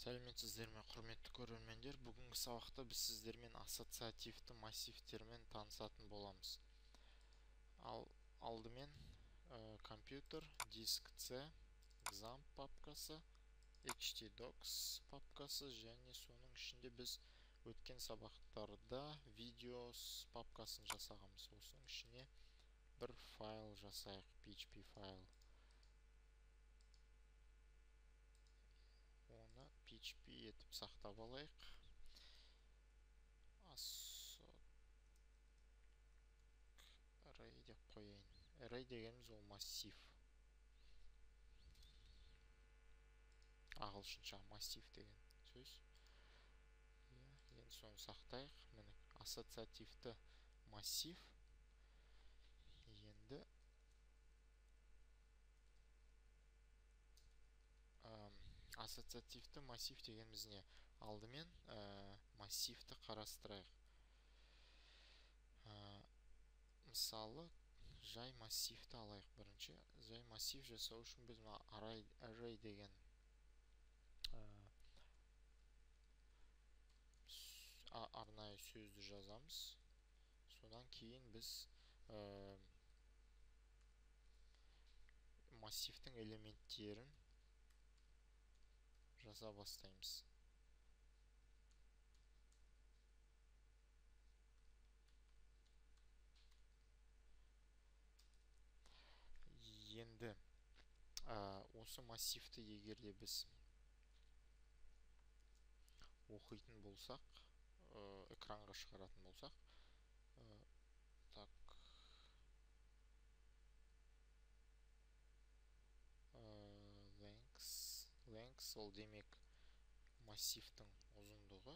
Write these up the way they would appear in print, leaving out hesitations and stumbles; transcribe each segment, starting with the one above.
Сәлеметсіздер ме, құрметті көрермендер. Бүгінгі сабақта біз сіздермен ассоциативті массивтермен танысатын боламыз. Алдымен компьютер, диск C, XAMPP папкасы, htdocs папкасы және соның ішінде біз өткен сабақтарда видеос папкасын жасағанбыз. Осының ішіне бір файл жасайық, PHP файл. Оны PHP етіп сақтап алайық. Array деп қояйын. Array дегеніміз ол массив. Ағылшынша массив деген сөз. Енді соны сақтайық. Міне ассоциативті массив. Енді ассоциативті массив дегеніміз не? Алдымен массивті қарастырайық. Мысалы, жай массивті алайық бірінші. Жай массив жасау үшін біз array деген арнайы сөзді жазамыз. Содан кейін біз массивтің элементтерін жаза бастаймыз. Енді осы массивті егерде біз оқитын болсақ, экранға шығаратын болсақ, length ол демек массивтің ұзындығы.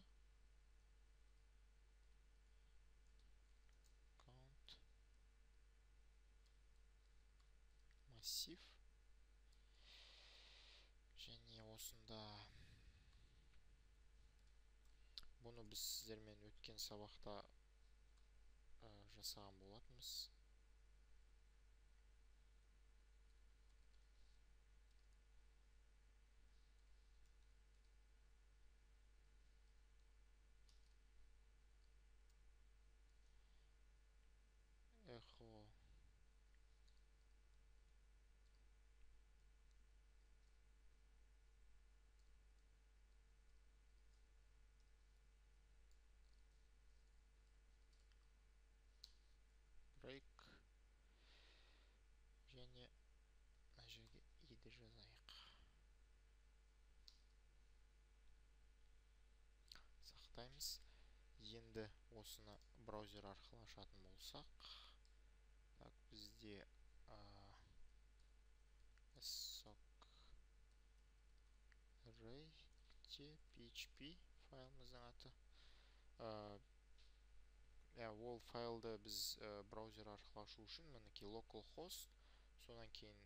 Count массив. Және осында бұны біз сіздермен өткен сабақта жасаған болатынбыз. Echo break және мына жерге иді жазайық. Сақтаймыз. Енді осыны браузер арқылы ашатын болсақ, бізде array php файлымыздың аты. Ол файлды біз браузер арқылы ашу үшін мінекей localhost, содан кейін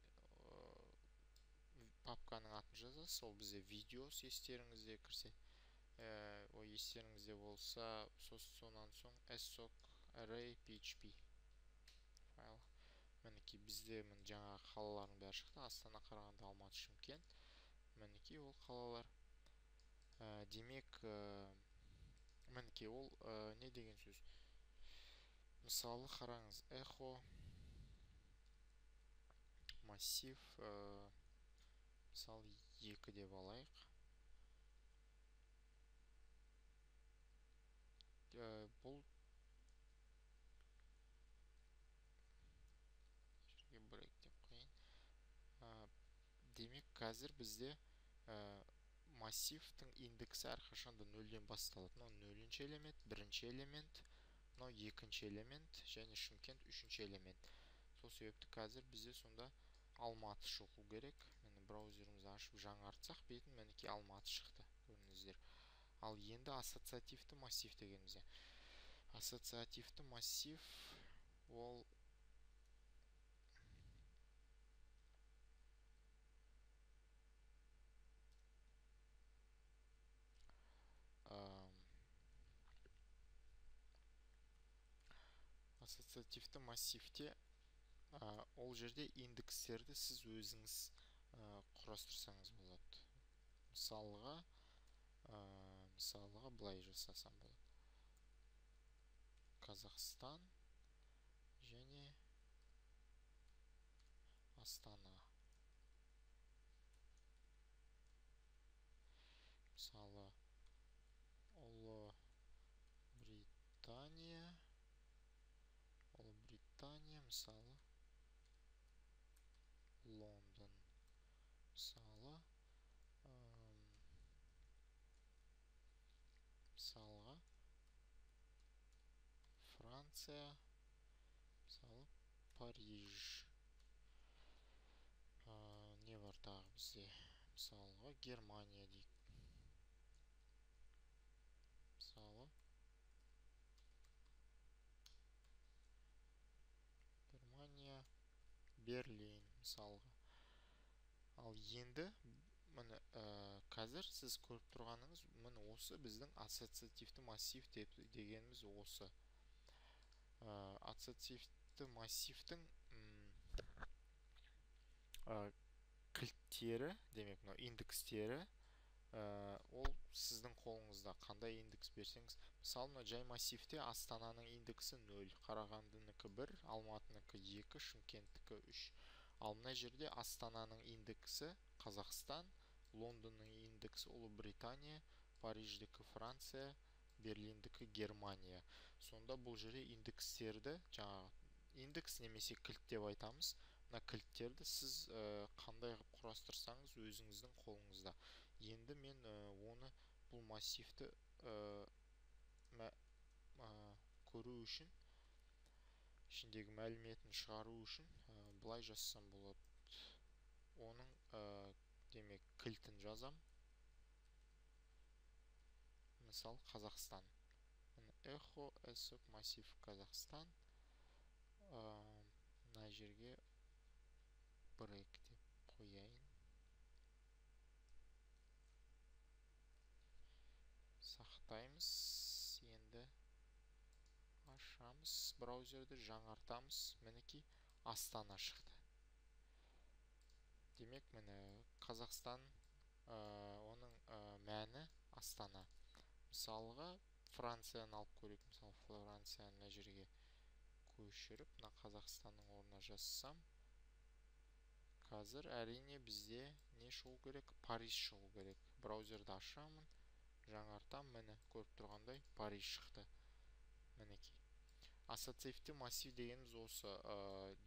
папканың атын жазасыз. Ол бізде видеос, естеріңізде кірсе. Естеріңізде болса, сонан соң soc array php файл. Мінекей бізде жаңа қалалардың бәрі шықты. Астана, Қарағанды, Алматы, Шымкент. Мінекей ол қалалар. Демек, мінекей ол не деген сөз? Мысалы, қараңыз, echo массив, мысалы 2 деп алайық. Бұл жерге break деп қойын. Демек, қазір бізде массивтің индексі әрқашанда 0-ден басталады. 0-ші элемент, 1-ші элемент, 2-ші элемент және Шымкент 3-ші элемент. Сол себепті қазір бізде сонда Алматы шығу керек. Мені браузерімізді ашып жаңартсақ бетін, мінекей Алматы шықты. Көріңіздер. Ал енді ассоциативті массив дегеніміз. Ассоциативті массив ол ассоциативті массивте ол жерде индекстерді сіз өзіңіз құрастырсаңыз болады. Мысалға, мысалға былай жасасам болады. Қазақстан және Астана. Мысалы, Ұлыбритания, мысалы, Лондон, мысалы, мысалға, Франция, мысалы, Париж. Не бар тағы бізде? Мысалға, Германия дейік. Мысалы, Германия, Берлин, мысалға. Ал енді, міне, қазір сіз көріп тұрғаныңыз, міне осы біздің ассоциативті массив дегеніміз осы. Ассоциативті массивтің кілттері, демек, индекстері, ол сіздің қолыңызда. Қандай индекс берсеңіз, мысалы, жай массивте Астананың индексі 0, Қарағандынікі 1, Алматыныкі 2, Шымкенттікі 3. Ал мына жерде Астананың индексі Қазақстан, Лондонның индексі Ұлыбритания, Париждікі Франция, Берлиндікі Германия. Сонда бұл жерде индекстерді, жаңағы индекс немесе кілт деп айтамыз. Мына кілттерді сіз қандай құрастырсаңыз өзіңіздің қолыңызда. Енді мен оны, бұл массивті көру үшін, ішіндегі мәліметін шығару үшін былай жазсам болады. Оның демек кілтін жазам. Мысал, Қазақстан. Эхо, эсок, массив, Қазақстан. Мына жерге break деп қояйын. Сақтаймыз. Енді ашамыз браузерді, жаңартамыз. Мінекей Астана шықты. Демек, міне Қазақстан, оның мәні Астана. Мысалға, Францияны алып көрейік. Мысалы, Францияны мына жерге көшіріп, мына Қазақстанның орнына жазсам, қазір әрине бізде не шығу керек? Париж шығу керек. Браузерді ашамын, жаңартам, міне көріп тұрғандай Париж шықты. Мінекей. Ассоциативті массив дегеніміз осы.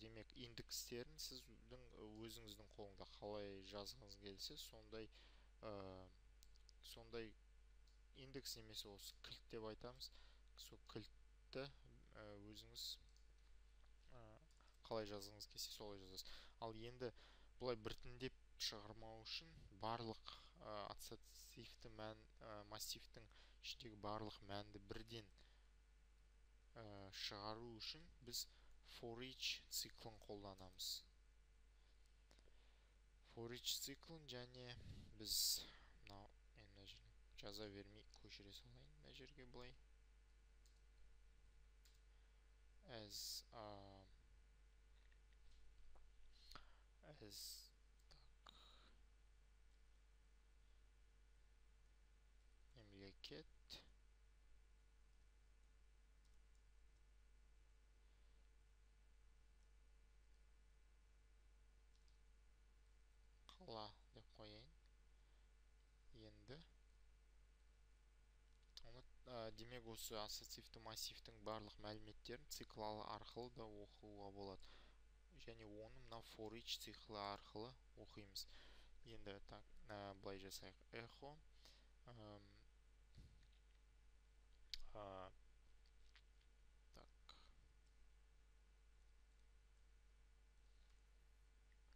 Демек, индекстерін сіздің өзіңіздің қолыңда қалай жазғыңыз келсе, сондай индекс немесе осы кілт деп айтамыз. Сол кілтті өзіңіз қалай жазғыңыз келсе солай жазасыз. Ал енді бұлай біртіндеп шығармау үшін барлық ассоциативті массивтің ішіндегі барлық мәнді бірден шығару үшін біз for each циклын қолданамыз. For each циклын және біз мына жерге жаза бермей көшіре салайын. Мына жерге бұлай as мемлекет қала деп қояйын. Енді демек осы ассоциативті массивтің барлық мәліметтерін цикл арқылы да оқуға болады. Және оны мына for each циклы арқылы оқимыз. Енді былай жасайық. Эхо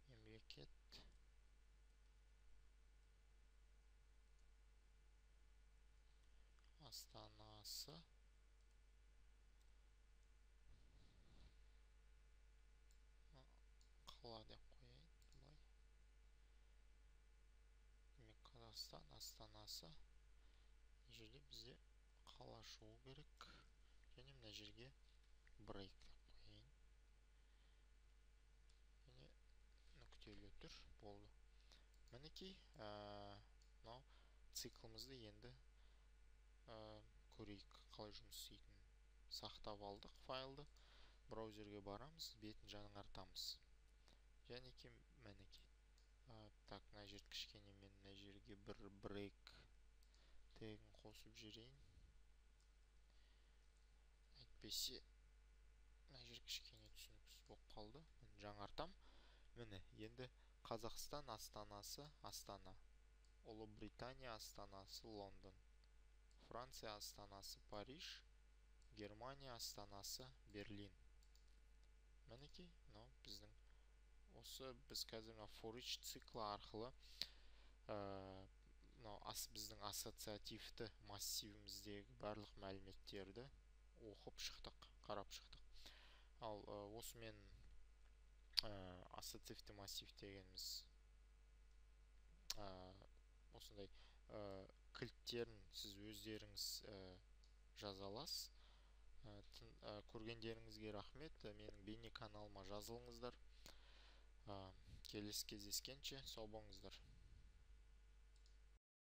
мемлекет Астанасы қала деп қояйын. Демек, Қазақстан Астанасы жерде бізде қала шығу керек. Және мына жерге break деп қояйын. Және нүктелі тұр болды. Мінекей, циклымызды енді көрейік қалай жұмыс істейтінін. Сақтап алдық файлды, браузерге барамыз, бетін жаңартамыз. Және мінекей. Так, мына жер кішкене мен мына жерге бір брейк тегін қосып жіберейін. Әйтпесе мына жер кішкене түсініксіз болып қалды. Мен жаңартам. Міне, енді Қазақстан астанасы Астана, Ұлыбритания астанасы Лондон, Франция астанасы Париж, Германия астанасы Берлин. Мінекей, біздің осы біз қазір for each циклы арқылы біздің ассоциативті массивіміздегі барлық мәліметтерді оқып шықтық, қарап шықтық. Ал осымен ассоциативті массив дегеніміз осындай кілттерін сіз өздеріңіз жаза аласыз. Көргендеріңізге рахмет. Менің бейне каналыма жазылыңыздар. Келесі кездескенше сау болыңыздар.